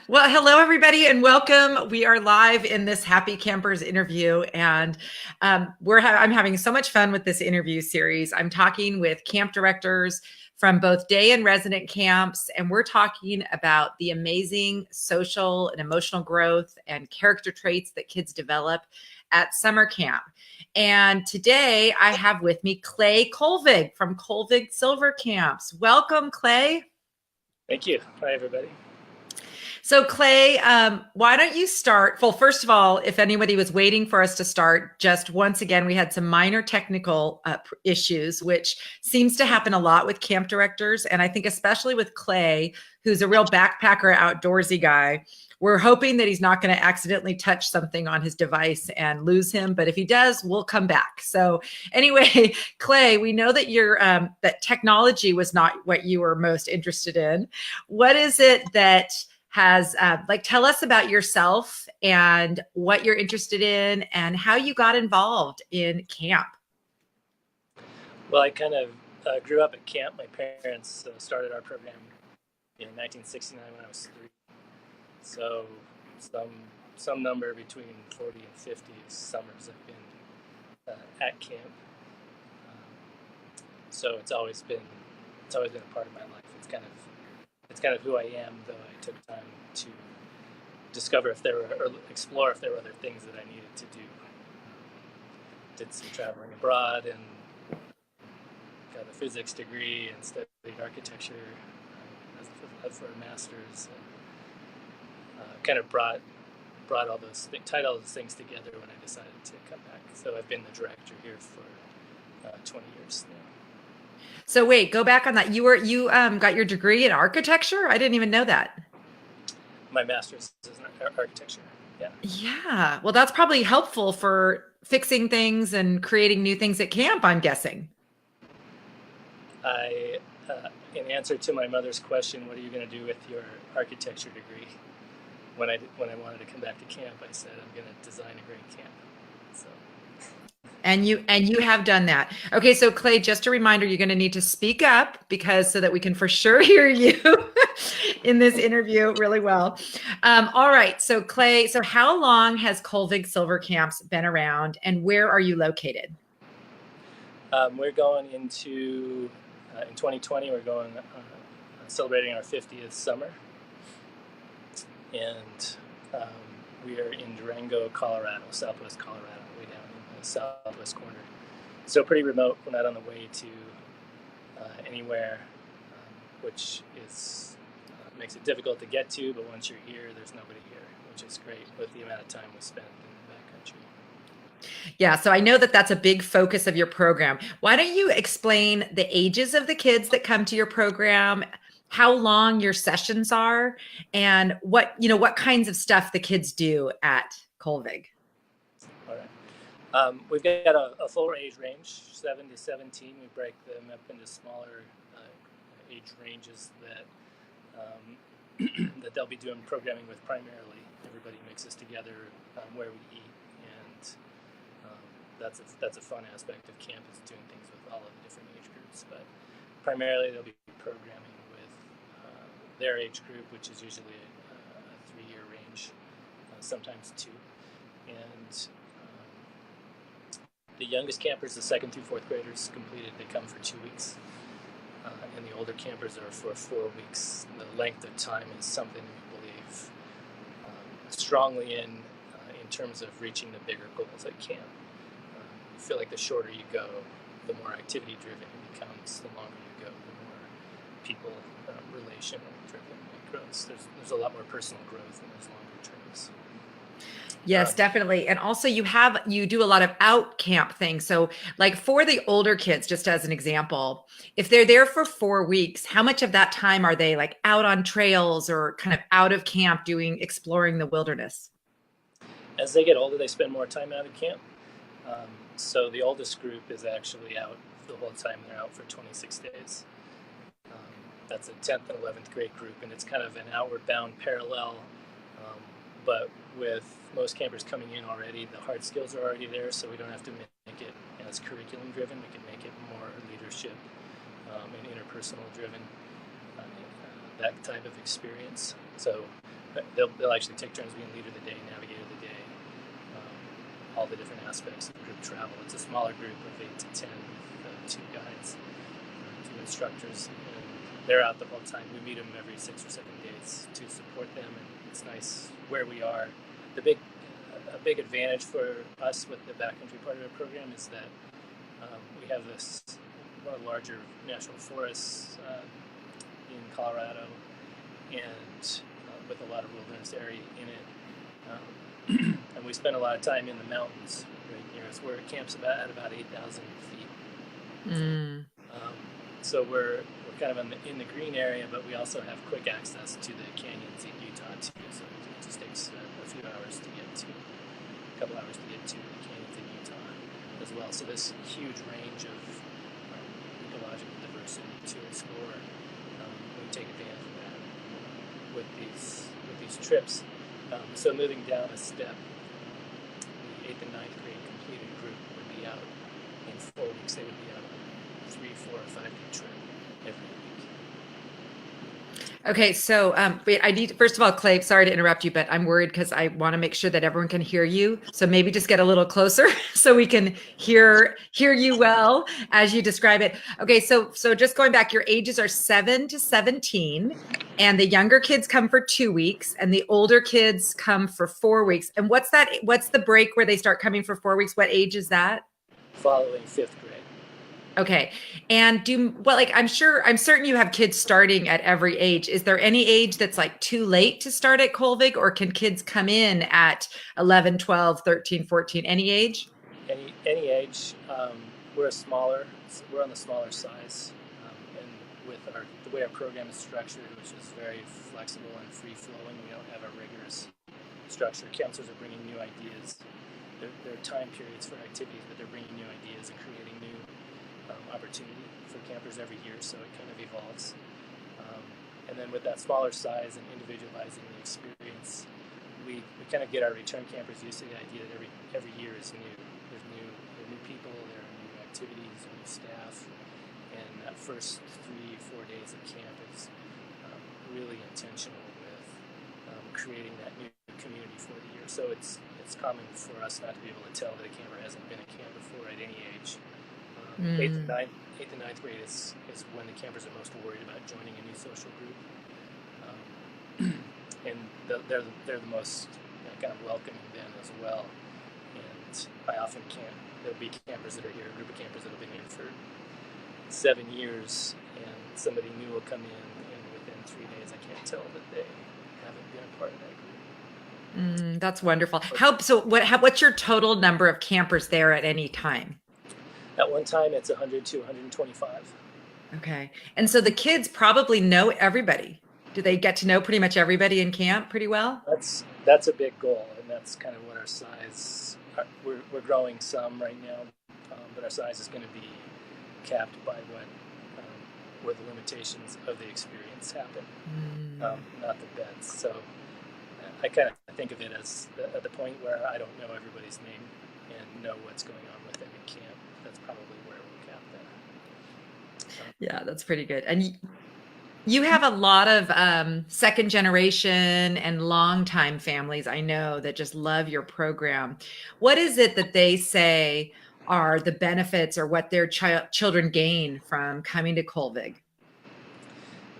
Well, hello, everybody, and welcome. We are live in this Happy Campers interview, and I'm having so much fun with this interview series. I'm talking with camp directors from both day and resident camps, and we're talking about the amazing social and emotional growth and character traits that kids develop at summer camp. And today I have with me Clay Colvig from Colvig Silver Camps. Welcome, Clay. Thank you. Hi, everybody. So, Clay, why don't you start? Well, first of all, if anybody was waiting for us to start, just once again, we had some minor technical issues, which seems to happen a lot with camp directors. And I think especially with Clay, who's a real backpacker, outdoorsy guy. We're hoping that he's not going to accidentally touch something on his device and lose him. But if he does, we'll come back. So anyway, Clay, we know that that technology was not what you were most interested in. What is it that has tell us about yourself and what you're interested in and how you got involved in camp? Well, I kind of grew up at camp. My parents started our program in 1969 when I was 3. So some number between 40 and 50 summers I've been at camp. So it's always been a part of my life. It's kind of who I am, though I took time to discover explore if there were other things that I needed to do. Did some traveling abroad and got a physics degree and studied architecture for a master's. And, kind of tied all those things together when I decided to come back. So I've been the director here for 20 years now. So wait, go back on that. You got your degree in architecture? I didn't even know that. My master's is in architecture. Yeah. Yeah. Well, that's probably helpful for fixing things and creating new things at camp, I'm guessing. In answer to my mother's question, what are you going to do with your architecture degree? When I wanted to come back to camp, I said I'm going to design a great camp. So. And you have done that. Okay, so Clay, just a reminder, you're going to need to speak up so that we can for sure hear you in this interview really well. All right, so Clay, so how long has Colvig Silver Camps been around, and where are you located? We're going into in 2020. We're going celebrating our 50th summer, and we are in Durango, Colorado, Southwest Colorado, way down in the southwest corner. So pretty remote. We're not on the way to anywhere, which makes it difficult to get to. But once you're here, there's nobody here, which is great with the amount of time we spend in the backcountry. Yeah, so I know that that's a big focus of your program. Why don't you explain the ages of the kids that come to your program, how long your sessions are, and what kinds of stuff the kids do at Colvig? All right. We've got a full age range, 7 to 17. We break them up into smaller age ranges that that they'll be doing programming with primarily. Everybody mixes together where we eat, and that's a fun aspect of camp, is doing things with all of the different age groups. But primarily they'll be programming with their age group, which is usually a 3-year range, sometimes 2. And the youngest campers, the 2nd through 4th graders, completed. They come for 2 weeks. And the older campers are for 4 weeks. The length of time is something we believe strongly in terms of reaching the bigger goals at camp. I feel like the shorter you go, the more activity-driven it becomes. The longer you go, the more people relational driven it grows. There's a lot more personal growth in those longer terms. Yes, definitely. And also you do a lot of out camp things. So like for the older kids, just as an example, if they're there for 4 weeks, how much of that time are they like out on trails or kind of out of camp exploring the wilderness? As they get older, they spend more time out of camp. So the oldest group is actually out the whole time. They're out for 26 days. That's a 10th and 11th grade group, and it's kind of an outward bound parallel. But with most campers coming in already, the hard skills are already there, so we don't have to make it as curriculum driven. We can make it more leadership and interpersonal driven, that type of experience. So they'll actually take turns being leader of the day, navigator of the day, all the different aspects of group travel. It's a smaller group of 8 to 10 with 2 guides, 2 instructors, and they're out the whole time. We meet them every 6 or 7 days to support them, and it's nice where we are. A big advantage for us with the backcountry part of the program is that we have this one of the larger national forests in Colorado, and with a lot of wilderness area in it. And we spend a lot of time in the mountains right near us. We're at camps at about 8,000 feet. So we're kind of in the green area, but we also have quick access to the canyons in Utah too. So it just takes a few hours to get to, a couple hours to get to the canyons in Utah as well. So this huge range of ecological diversity to explore. We take advantage of that with these trips. So moving down a step, the 8th and 9th grade completed group would be out in 4 weeks. They would be out on a 3, 4, or 5 day trip every week. Okay, so wait, I need, first of all, Clay, sorry to interrupt you, but I'm worried because I want to make sure that everyone can hear you. So maybe just get a little closer so we can hear you well as you describe it. Okay, so just going back, your ages are 7 to 17, and the younger kids come for 2 weeks, and the older kids come for 4 weeks. And what's the break where they start coming for 4 weeks? What age is that? Following 5th grade. Okay. And I'm certain you have kids starting at every age. Is there any age that's like too late to start at Colvig, or can kids come in at 11, 12, 13, 14, any age? Any age. We're on the smaller size. And with the way our program is structured, which is very flexible and free flowing, we don't have a rigorous structure. Counselors are bringing new ideas. There are time periods for activities, but they're bringing new ideas and creating new opportunity for campers every year, so it kind of evolves. And then with that smaller size and individualizing the experience, we kind of get our return campers used to the idea that every year is new. There are new people, there are new activities, there are new staff, and that first 3, 4 days of camp is really intentional with creating that new community for the year. So it's common for us not to be able to tell that a camper hasn't been at camp before at any age. 8th and 9th grade is when the campers are most worried about joining a new social group, and they're the most kind of welcoming then as well. And I often there'll be campers that are here, a group of campers that have been here for 7 years, and somebody new will come in, and within 3 days I can't tell that they haven't been a part of that group. That's wonderful. What's your total number of campers there at any time? At one time, it's 100 to 125. Okay. And so the kids probably know everybody. Do they get to know pretty much everybody in camp pretty well? That's a big goal, and that's kind of what our size. We're growing some right now, but our size is going to be capped by where the limitations of the experience happen, not the beds. So I kind of think of it as at the point where I don't know everybody's name and know what's going on with them in camp. That's probably where we'll cap that. Yeah, that's pretty good. And you have a lot of second generation and longtime families, I know, that just love your program. What is it that they say are the benefits or what their children gain from coming to Colvig?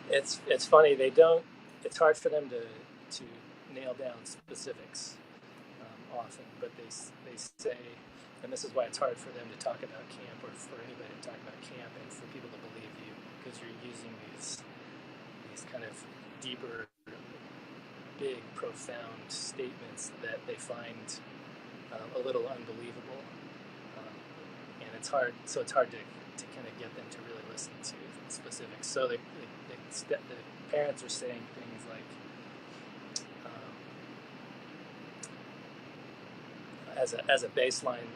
It's funny, they don't. It's hard for them to nail down specifics often, but they say, and this is why it's hard for them to talk about camp, or for anybody to talk about camp, and for people to believe you, because you're using these kind of deeper, big, profound statements that they find a little unbelievable, and it's hard. So it's hard to kind of get them to really listen to specifics. So the parents are saying things like, as a baseline,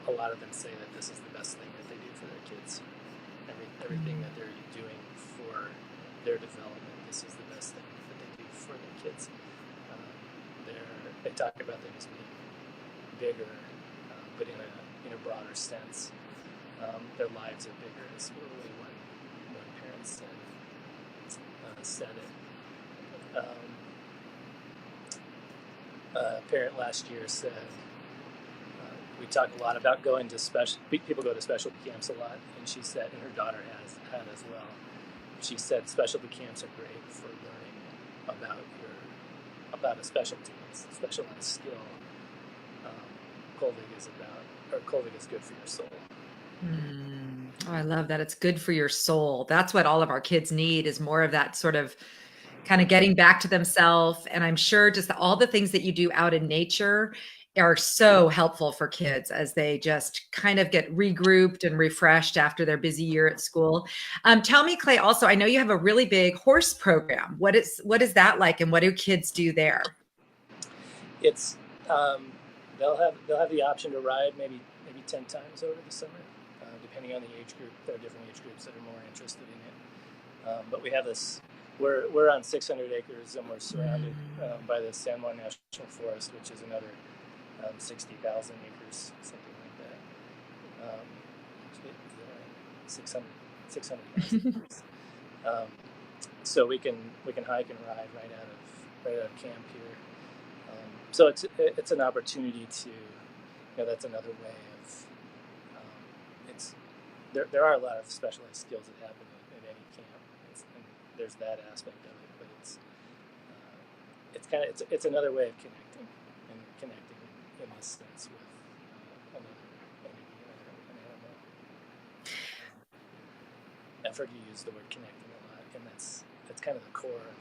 a lot of them say that this is the best thing that they do for their kids. Everything that they're doing for their development, this is the best thing that they do for their kids. They talk about them as being bigger, but in a broader sense. Their lives are bigger is really when parents said it. parent last year said we talk a lot about going to people go to specialty camps a lot, and she said, and her daughter has had as well. She said specialty camps are great for learning about a specialty, a specialized skill. Colvig is good for your soul. Oh, I love that. It's good for your soul. That's what all of our kids need, is more of that sort of kind of getting back to themselves. And I'm sure just all the things that you do out in nature are so helpful for kids as they just kind of get regrouped and refreshed after their busy year at school. Tell me, Clay, also, I know you have a really big horse program. What is that like, and what do kids do there? It's they'll have the option to ride maybe 10 times over the summer, depending on the age group. There are different age groups that are more interested in it. But we have this. We're on 600 acres, and we're surrounded by the San Juan National Forest, which is another 60,000 acres, something like that. 600,000 acres. So we can hike and ride right out of camp here. So it's an opportunity to, that's another way of. There are a lot of specialized skills that happen in any camp, and there's that aspect of it. But it's another way of connecting in this sense with another entity, an animal. I've heard you use the word connecting a lot, and that's kind of the core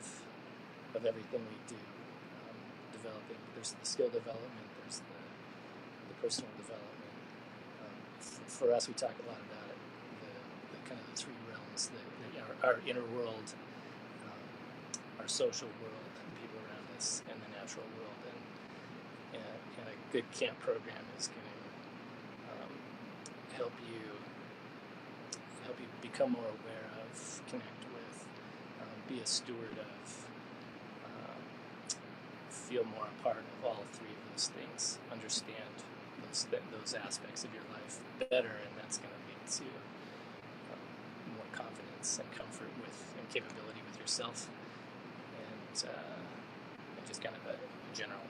of everything we do. Developing, there's the skill development, there's the personal development. For us, we talk a lot about it, the kind of the three realms, our inner world, our social world, and people around us, and the natural world. And a good camp program is going to help you become more aware of, connect with, be a steward of, feel more a part of all three of those things, understand those aspects of your life better, and that's going to lead to more confidence and comfort with and capability with yourself, and just kind of a general.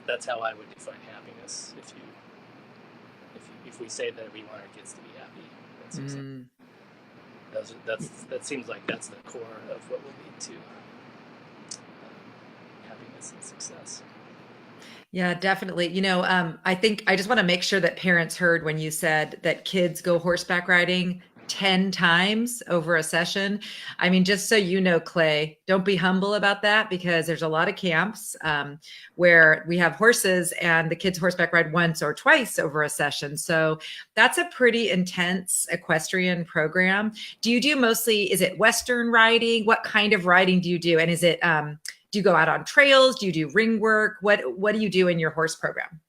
That's how I would define happiness. If we say that we want our kids to be happy, that seems like that's the core of what will lead to happiness and success. Yeah, definitely. I think I just want to make sure that parents heard when you said that kids go horseback riding 10 times over a session. I mean, just so you know, Clay, don't be humble about that, because there's a lot of camps where we have horses and the kids horseback ride once or twice over a session. So that's a pretty intense equestrian program. Do you do mostly, is it Western riding? What kind of riding do you do? And is it, do you go out on trails? Do you do ring work? What do you do in your horse program?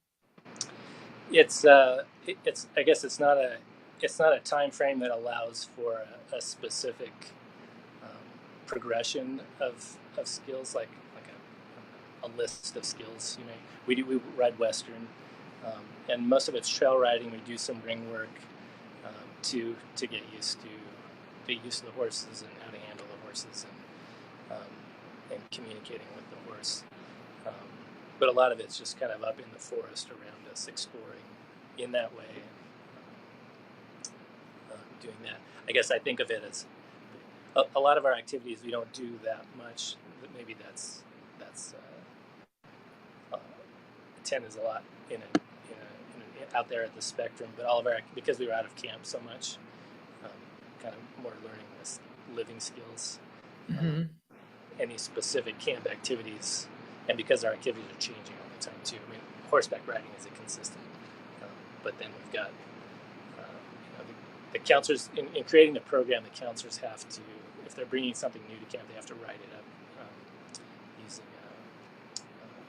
It's I guess it's not a time frame that allows for a specific progression of skills, like a list of skills. We ride Western, and most of it's trail riding. We do some ring work to get used to the horses and how to handle the horses and communicating with the horse. But a lot of it's just kind of up in the forest around us, exploring in that way, doing that. I guess I think of it as a lot of our activities we don't do that much. But maybe that's 10 is a lot in out there at the spectrum. But all of because we were out of camp so much, kind of more learning this living skills. Any specific camp activities, and because our activities are changing all the time too. I mean, horseback riding is a consistent, but then we've got the counselors in creating the program. The counselors have to, if they're bringing something new to camp, they have to write it up using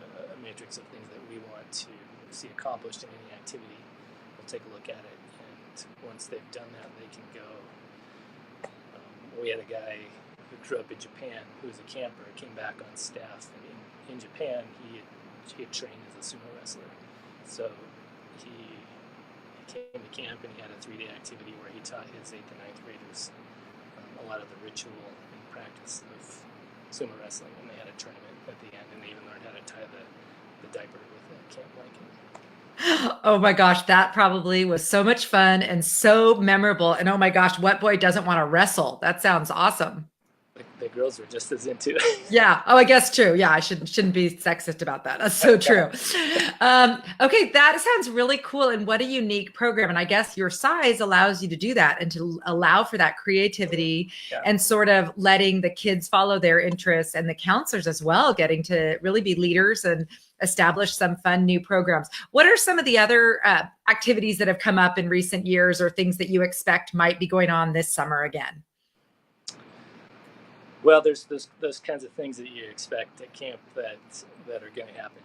a matrix of things that we want to see accomplished in any activity. We'll take a look at it, and once they've done that, they can go. We had a guy who grew up in Japan, who was a camper, came back on staff, and in Japan he had trained as a sumo wrestler. So he came to camp, and he had a 3-day activity where he taught his 8th and 9th graders a lot of the ritual and practice of sumo wrestling, and they had a tournament at the end, and they even learned how to tie the diaper with a camp blanket. Oh my gosh, that probably was so much fun and so memorable. And oh my gosh, what boy doesn't want to wrestle? That sounds awesome. The girls were just as into it. Yeah. Oh, I guess true. Yeah, I shouldn't be sexist about that. That's so true. Okay, that sounds really cool. And what a unique program. And I guess your size allows you to do that and to allow for that creativity and sort of letting the kids follow their interests and the counselors as well, getting to really be leaders and establish some fun new programs. What are some of the other activities that have come up in recent years or things that you expect might be going on this summer again? Well, there's those kinds of things that you expect at camp that are going to happen.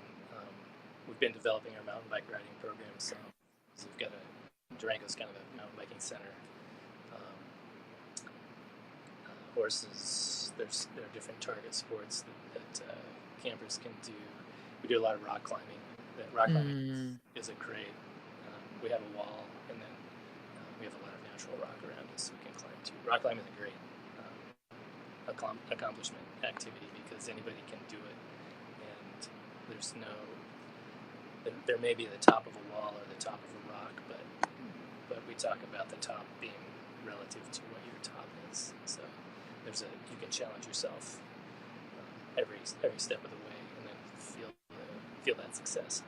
We've been developing our mountain bike riding programs. So we've got Durango's kind of a mountain biking center. Horses. There are different target sports that campers can do. We do a lot of rock climbing. Rock climbing is a great. We have a wall, and then we have a lot of natural rock around us we can climb to. Rock climbing is a great accomplishment activity because anybody can do it, and there's no. There may be the top of a wall or the top of a rock, but we talk about the top being relative to what your top is. So you can challenge yourself every step of the way, and then feel that success.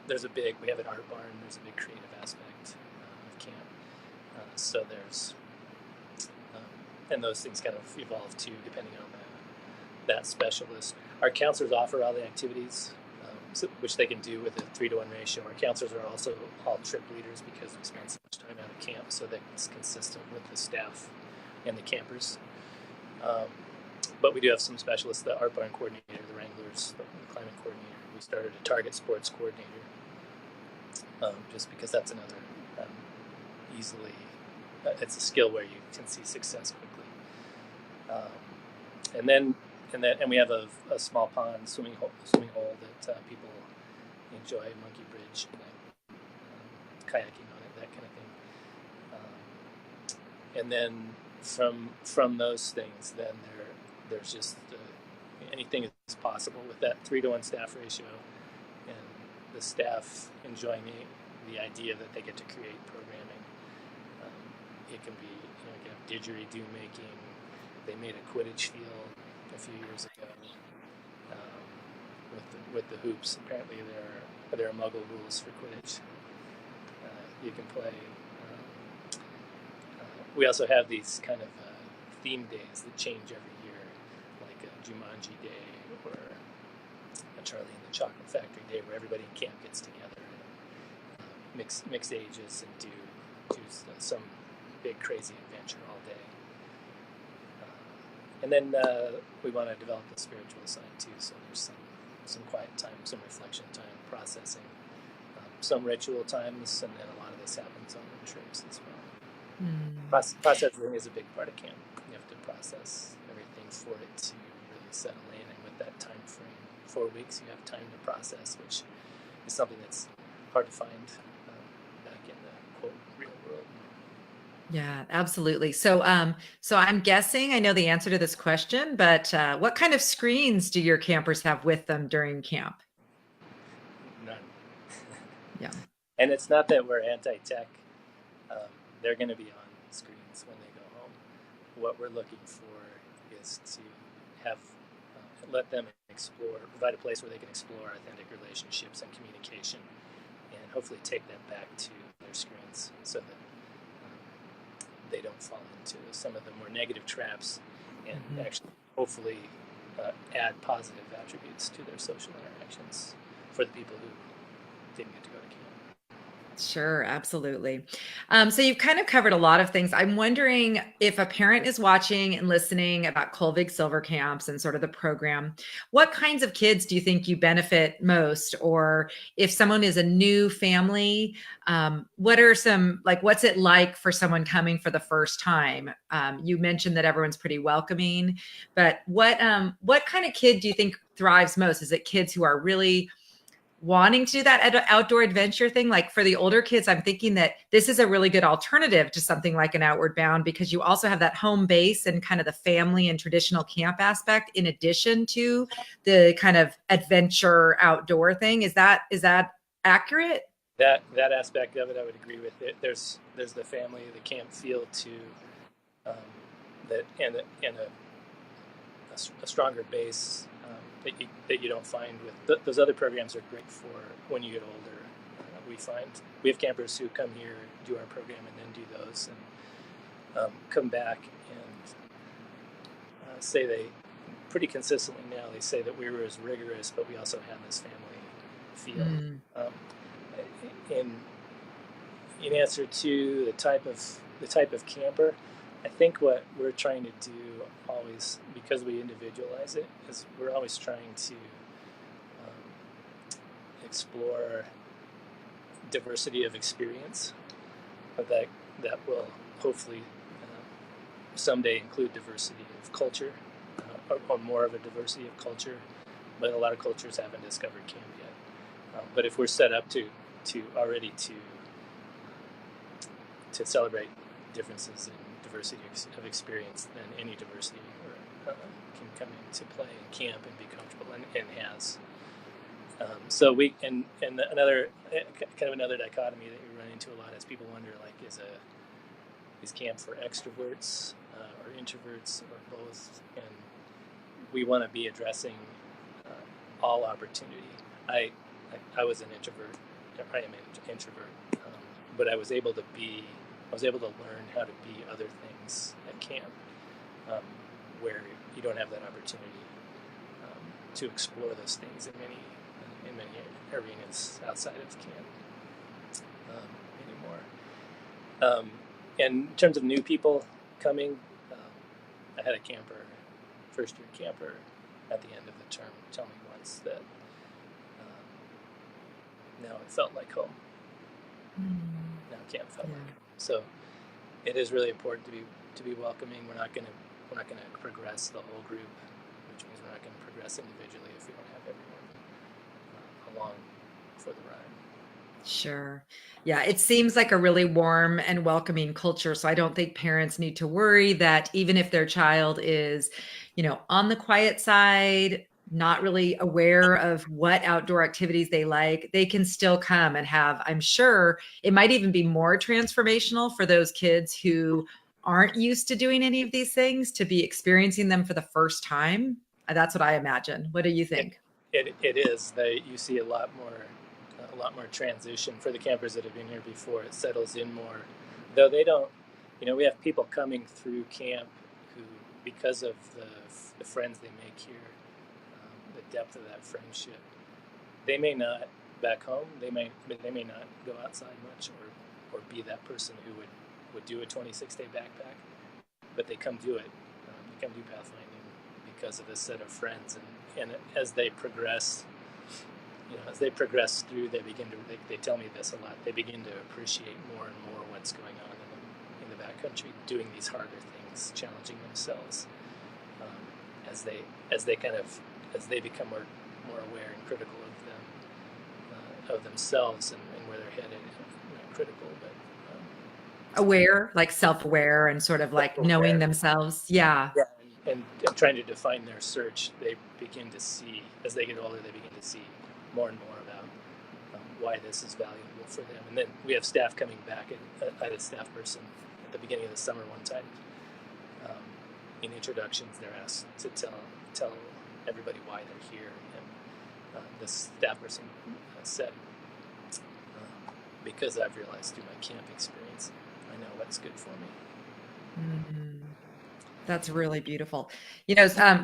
We have an art barn. There's a big creative aspect of camp. So there's and those things kind of evolve too, depending on that specialist. Our counselors offer all the activities, which they can do with a 3-to-1 ratio. Our counselors are also all trip leaders because we spend so much time out of camp, so that it's consistent with the staff and the campers. But we do have some specialists: the art barn coordinator, the wranglers, the climbing coordinator. We started a target sports coordinator, just because that's another easily. It's a skill where you can see success quickly. And we have a small pond swimming hole that people enjoy, monkey bridge, kayaking on it, that kind of thing. And then from those things, then there's just anything is possible with that 3-to-1 staff ratio, and the staff enjoying the idea that they get to create programming. It can be, you can have didgeridoo making. They made a Quidditch field a few years ago with the hoops. Apparently there are Muggle rules for Quidditch. You can play. We also have these kind of theme days that change every year, like a Jumanji Day or a Charlie and the Chocolate Factory Day, where everybody in camp gets together and mix ages and do some big crazy adventure all day. And then we want to develop the spiritual side too, so there's some quiet time, some reflection time, processing, some ritual times, and then a lot of this happens on the trips as well. Processing is a big part of camp. You have to process everything for it to really settle in, and with that time frame, 4 weeks, you have time to process, which is something that's hard to find back in the quote real world. Yeah, absolutely. So I'm guessing I know the answer to this question, but what kind of screens do your campers have with them during camp? None. Yeah. And it's not that we're anti-tech. They're going to be on screens when they go home. What we're looking for is to have let them explore, provide a place where they can explore authentic relationships and communication, and hopefully take that back to their screens so that they don't fall into some of the more negative traps, and actually hopefully add positive attributes to their social interactions for the people who didn't get to go to camp. Sure, absolutely. So you've kind of covered a lot of things. I'm wondering if a parent is watching and listening about Colvig Silver Camps and sort of the program, what kinds of kids do you think you benefit most? Or if someone is a new family, what are some, like, what's it like for someone coming for the first time? You mentioned that everyone's pretty welcoming, but what kind of kid do you think thrives most? Is it kids who are really wanting to do that outdoor adventure thing. Like for the older kids, I'm thinking that this is a really good alternative to something like an Outward Bound, because you also have that home base and kind of the family and traditional camp aspect in addition to the kind of adventure outdoor thing. Is that accurate? That aspect of it, I would agree with it. There's the family, the camp feel to um, that, and a stronger base that you don't find with those other programs. Are great for when you get older. We find we have campers who come here, do our program, and then do those, and come back and say they pretty consistently now they say that we were as rigorous, but we also had this family feel. In answer to the type of camper, I think what we're trying to do always, because we individualize it, is we're always trying to explore diversity of experience, that will hopefully someday include diversity of culture, or more of a diversity of culture. But a lot of cultures haven't discovered camp yet. But if we're set up to already to celebrate differences in diversity of experience, then any diversity can come into play and camp and be comfortable, and has. So we and another kind of another dichotomy that we run into a lot is people wonder, like, is camp for extroverts or introverts or both? And we want to be addressing all opportunity. I was an introvert. I am an introvert, but I was able to learn how to be other things at camp, where you don't have that opportunity to explore those things in many arenas outside of camp anymore. And in terms of new people coming, I had a first-year camper at the end of the term tell me once that now it felt like home. Now camp felt like home. So it is really important to be welcoming. We're not going to progress the whole group, which means we're not going to progress individually if we don't have everyone along for the ride. Sure. Yeah, it seems like a really warm and welcoming culture. So I don't think parents need to worry that even if their child is, on the quiet side, not really aware of what outdoor activities they like, they can still come and have, I'm sure it might even be more transformational for those kids who aren't used to doing any of these things to be experiencing them for the first time. That's what I imagine. What do you think? It is. You see a lot more transition for the campers that have been here before. It settles in more, though they don't. We have people coming through camp who, because of the friends they make here, the depth of that friendship, they may not back home. They may not go outside much, or be that person who would do a 26-day backpack, but they come do it. They come do pathfinding because of a set of friends, and as they progress. Through, they tell me this a lot. They begin to appreciate more and more what's going on in the backcountry, doing these harder things, challenging themselves, as they become more aware and critical of themselves and where they're headed. Not critical, but aware, like self-aware and sort of like knowing themselves. Yeah. And trying to define their search. They begin to see, as they get older, more and more about why this is valuable for them. And then we have staff coming back. I had a staff person at the beginning of the summer one time. In introductions, they're asked to tell everybody why they're here. And the staff person said, because I've realized through my camp experience, I know what's good for me. Mm-hmm. That's really beautiful.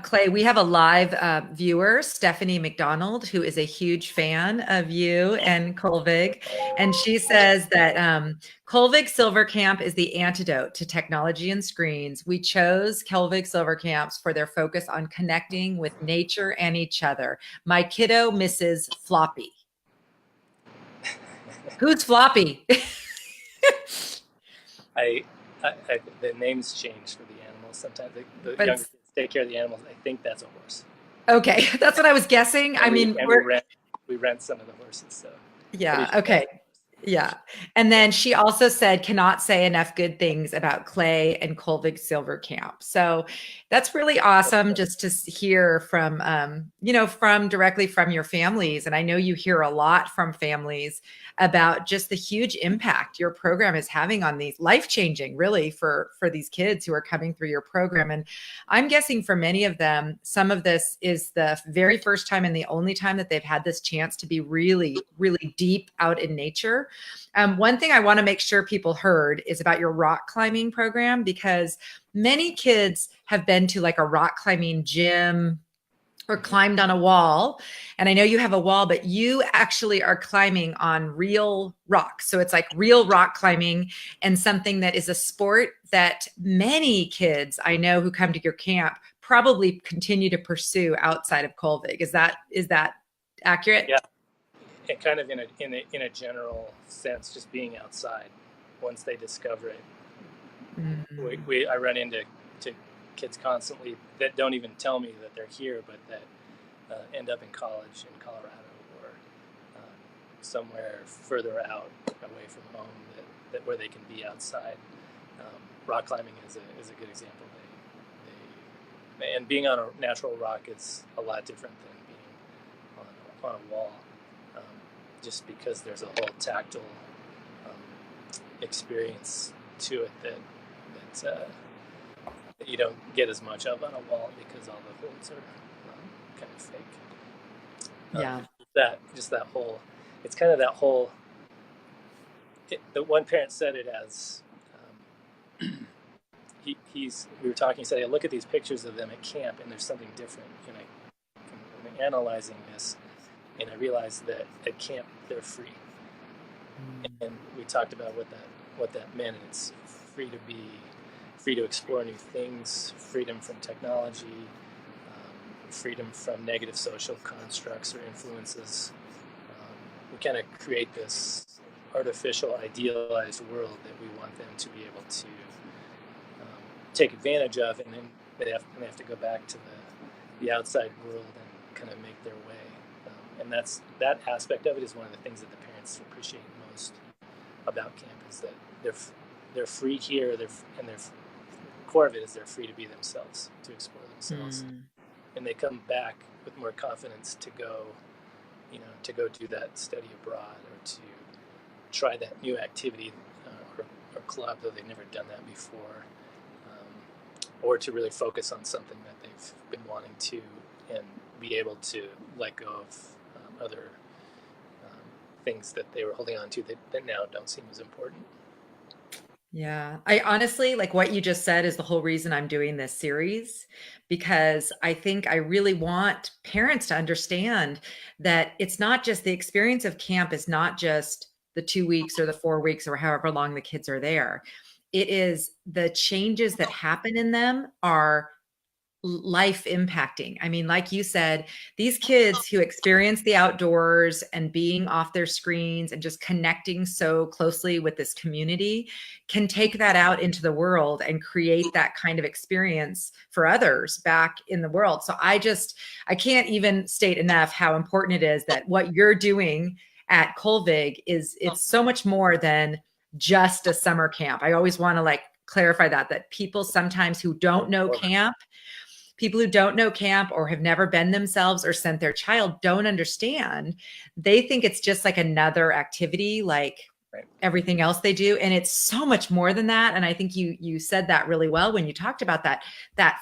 Clay, we have a live viewer, Stephanie McDonald, who is a huge fan of you and Colvig. And she says that Colvig Silver Camp is the antidote to technology and screens. We chose Colvig Silver Camps for their focus on connecting with nature and each other. My kiddo misses Floppy. Who's Floppy? The names change for the animals. Sometimes the younger kids take care of the animals. I think that's a horse. Okay, that's what I was guessing. We we rent some of the horses. So Yeah. Okay. Yeah. And then she also said, cannot say enough good things about Clay and Colvig Silver Camp. So that's really awesome just to hear from, from directly from your families. And I know you hear a lot from families about just the huge impact your program is having on these, life-changing really for these kids who are coming through your program. And I'm guessing for many of them, some of this is the very first time and the only time that they've had this chance to be really, really deep out in nature. One thing I want to make sure people heard is about your rock climbing program, because many kids have been to like a rock climbing gym or climbed on a wall. And I know you have a wall, but you actually are climbing on real rock. So it's like real rock climbing, and something that is a sport that many kids I know who come to your camp probably continue to pursue outside of Colvig. Is that accurate? Yeah, and kind of in a general sense, just being outside. Once they discover it, I run into kids constantly that don't even tell me that they're here, but that end up in college in Colorado or somewhere further out away from home that where they can be outside. Rock climbing is a good example. And being on a natural rock is a lot different than being on a wall, just because there's a whole tactile experience to it that you don't get as much of on a wall, because all the holds are kind of fake. Yeah. That whole, it's kind of that whole. The one parent said it as we were talking. He said, "I look at these pictures of them at camp, and there's something different." And I'm analyzing this, and I realized that at camp they're free. And we talked about what that meant. And it's free to explore new things, freedom from technology, freedom from negative social constructs or influences. We kind of create this artificial, idealized world that we want them to be able to take advantage of, and then they have to go back to the outside world and kind of make their way. And that aspect of it is one of the things that the parents appreciate most about camp, is that they're free here. The core of it is they're free to be themselves, to explore themselves, and they come back with more confidence to go do that study abroad, or to try that new activity or club, though they've never done that before, or to really focus on something that they've been wanting to, and be able to let go of other things that they were holding on to that now don't seem as important. Yeah, I honestly, like what you just said is the whole reason I'm doing this series, because I think I really want parents to understand that it's not just the experience of camp is not just the 2 weeks or the 4 weeks or however long the kids are there. It is the changes that happen in them are life impacting. I mean, like you said, these kids who experience the outdoors and being off their screens and just connecting so closely with this community can take that out into the world and create that kind of experience for others back in the world. So I can't even state enough how important it is that what you're doing at Colvig it's so much more than just a summer camp. I always want to like clarify that people sometimes who don't know camp, people who don't know camp or have never been themselves or sent their child don't understand. They think it's just like another activity, like everything else they do. And it's so much more than that. And I think you said that really well when you talked about that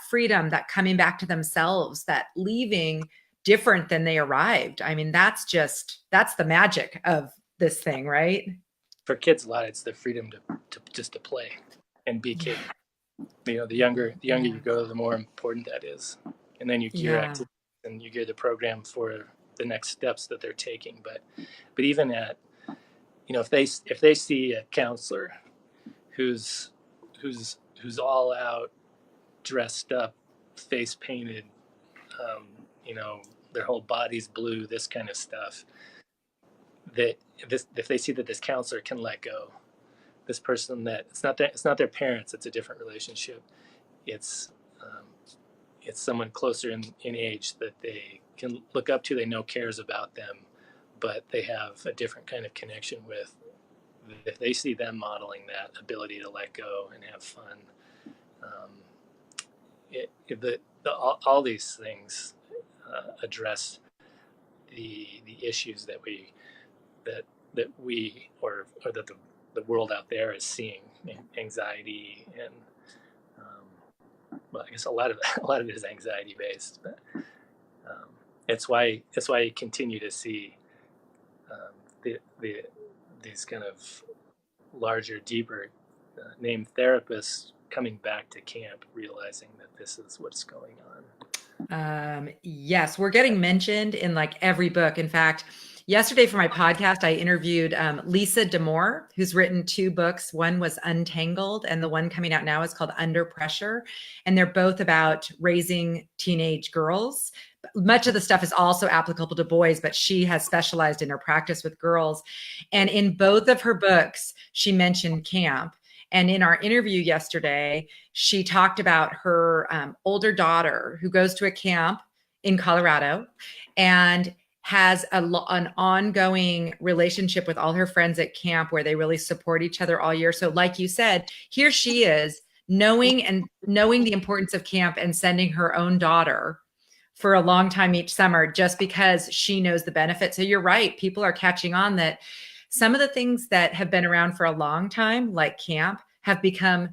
freedom, that coming back to themselves, that leaving different than they arrived. I mean, that's the magic of this thing, right? For kids, a lot, it's the freedom to just to play and be kids. The younger you go, the more important that is. And then you gear activities and you gear the program for the next steps that they're taking. But even at, if they see a counselor who's all out, dressed up, face painted, their whole body's blue, this kind of stuff, if they see that this counselor can let go, this person, that it's not their parents, it's a different relationship. It's someone closer in age that they can look up to, they know cares about them, but they have a different kind of connection with, if they see them modeling that ability to let go and have fun. All these things address the issues that we or that the world out there is seeing, anxiety, and well, I guess a lot of it is anxiety based, but it's why you continue to see these kind of larger, deeper named therapists coming back to camp, realizing that this is what's going on. Yes, we're getting mentioned in like every book. In fact, yesterday for my podcast, I interviewed Lisa D'Amour, who's written 2 books. One was Untangled, and the one coming out now is called Under Pressure. And they're both about raising teenage girls. Much of the stuff is also applicable to boys, but she has specialized in her practice with girls. And in both of her books, she mentioned camp. And in our interview yesterday, she talked about her older daughter who goes to a camp in Colorado and has an ongoing relationship with all her friends at camp where they really support each other all year. So like you said, here she is knowing the importance of camp and sending her own daughter for a long time each summer just because she knows the benefit. So you're right. People are catching on that some of the things that have been around for a long time, like camp, have become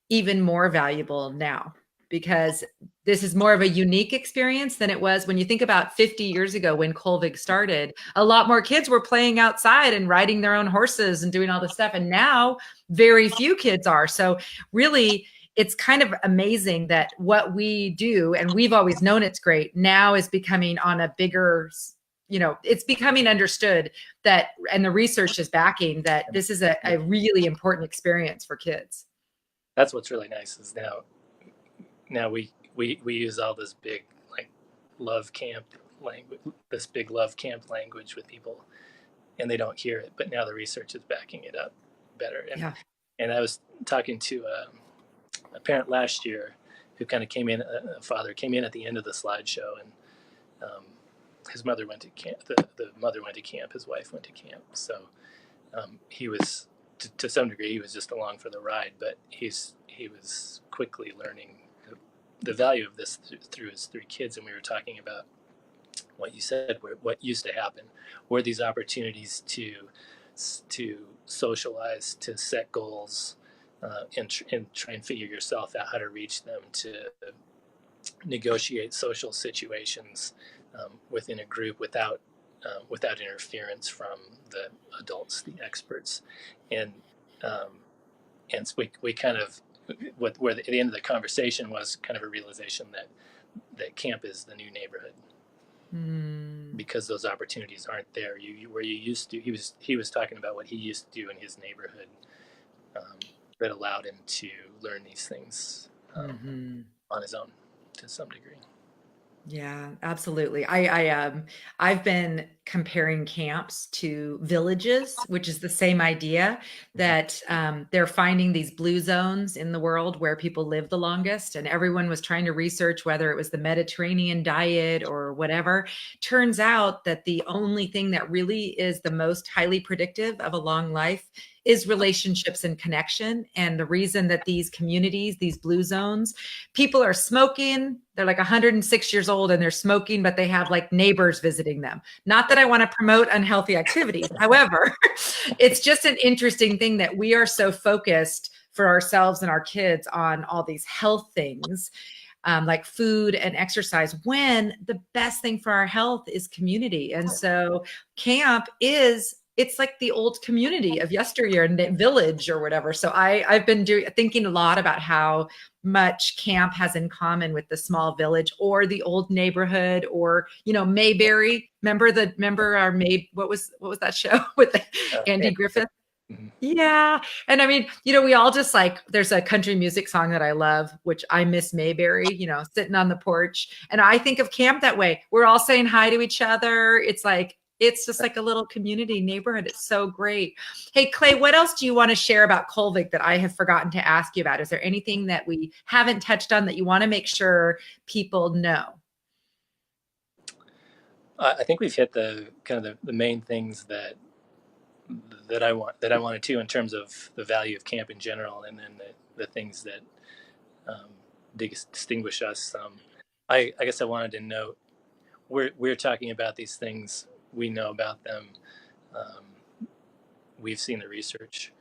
even more valuable now because this is more of a unique experience than it was when you think about 50 years ago when Colvig started. A lot more kids were playing outside and riding their own horses and doing all this stuff. And now very few kids are. So really, it's kind of amazing that what we do, and we've always known it's great, now is becoming on a bigger, it's becoming understood that, and the research is backing that this is a really important experience for kids. That's what's really nice is now we use all this big love camp language with people, and they don't hear it, but now the research is backing it up better. And I was talking to a parent last year who kind of came in, a father came in at the end of the slideshow, and his mother went to camp. The mother went to camp. His wife went to camp. So he was, to some degree, he was just along for the ride. But he was quickly learning the value of this through his 3 kids. And we were talking about what you said, what used to happen, were these opportunities to socialize, to set goals, and try and figure yourself out how to reach them, to negotiate social situations within a group without interference from the adults, the experts, and so we kind of where the end of the conversation was kind of a realization that camp is the new neighborhood, because those opportunities aren't there. Where you used to, he was talking about what he used to do in his neighborhood that allowed him to learn these things on his own to some degree. Yeah, absolutely. I've been comparing camps to villages, which is the same idea that they're finding these blue zones in the world where people live the longest, and everyone was trying to research whether it was the Mediterranean diet or whatever. Turns out that the only thing that really is the most highly predictive of a long life is relationships and connection. And the reason that these communities, these blue zones, people are smoking, they're like 106 years old and they're smoking, but they have like neighbors visiting them. Not that I want to promote unhealthy activities. However, it's just an interesting thing that we are so focused for ourselves and our kids on all these health things, like food and exercise, when the best thing for our health is community. And so camp it's like the old community of yesteryear and village or whatever. So I've been thinking a lot about how much camp has in common with the small village or the old neighborhood, or, Mayberry. Remember our what was that show with Andy Griffith? Yeah. And I mean, we all just there's a country music song that I love, which I miss Mayberry, sitting on the porch. And I think of camp that way. We're all saying hi to each other. It's just like a little community neighborhood. It's so great. Hey, Clay, what else do you want to share about Colvig that I have forgotten to ask you about? Is there anything that we haven't touched on that you want to make sure people know? I think we've hit the kind of the main things that I wanted to in terms of the value of camp in general, and then the things that um, distinguish us. I guess I wanted to note we're talking about these things. We know about them. Um, we've seen the research.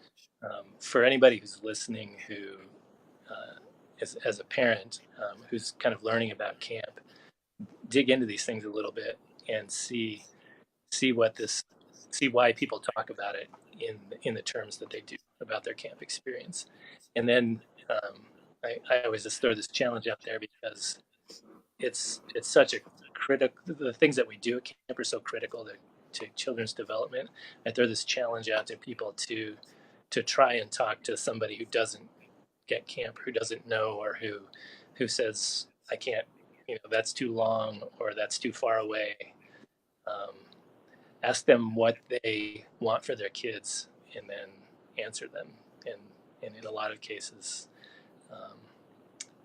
For anybody who's listening, who as a parent who's kind of learning about camp, dig into these things a little bit and see what this see why people talk about it in the terms that they do about their camp experience. And then I always just throw this challenge out there because it's such a critical, the things that we do at camp are so critical to children's development. I throw this challenge out to people to try and talk to somebody who doesn't get camp, who doesn't know, or who says I can't, that's too long or that's too far away. um, Ask them what they want for their kids and then answer them. And in a lot of cases, um,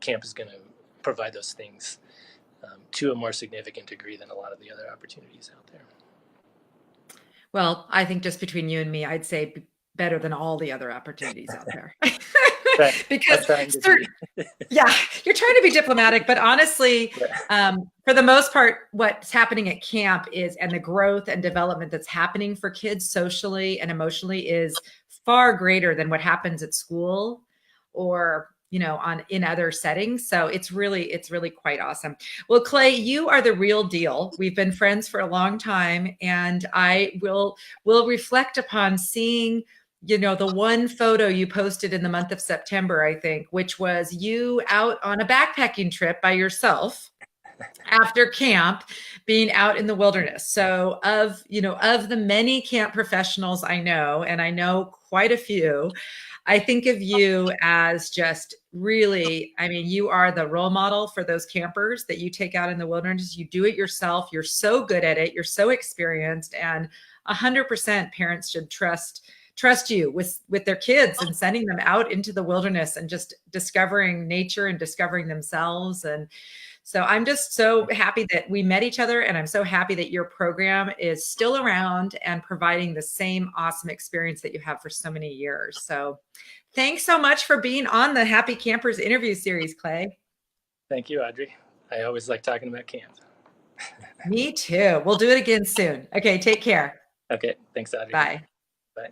camp is going to provide those things to a more significant degree than a lot of the other opportunities out there. Well, I think just between you and me, I'd say better than all the other opportunities out there. Right. Because Be. yeah, you're trying to be diplomatic, but honestly, for the most part, what's happening at camp is, and the growth and development that's happening for kids socially and emotionally is far greater than what happens at school or in other settings. So it's really quite awesome. Well, Clay, you are the real deal. We've been friends for a long time, and I will reflect upon seeing the one photo you posted in the month of September, I think, which was you out on a backpacking trip by yourself after camp, being out in the wilderness. So of the many camp professionals I know, and I know quite a few, I think of you as just really, I mean, you are the role model for those campers that you take out in the wilderness. You do it yourself. You're so good at it. You're so experienced, and 100% parents should trust you with their kids and sending them out into the wilderness and just discovering nature and discovering themselves. And so I'm just so happy that we met each other, and I'm so happy that your program is still around and providing the same awesome experience that you have for so many years. So thanks so much for being on the Happy Campers interview series, Clay. Thank you, Audrey. I always like talking about camp. Me too. We'll do it again soon. Okay, take care. Okay, thanks, Audrey. Bye. Bye.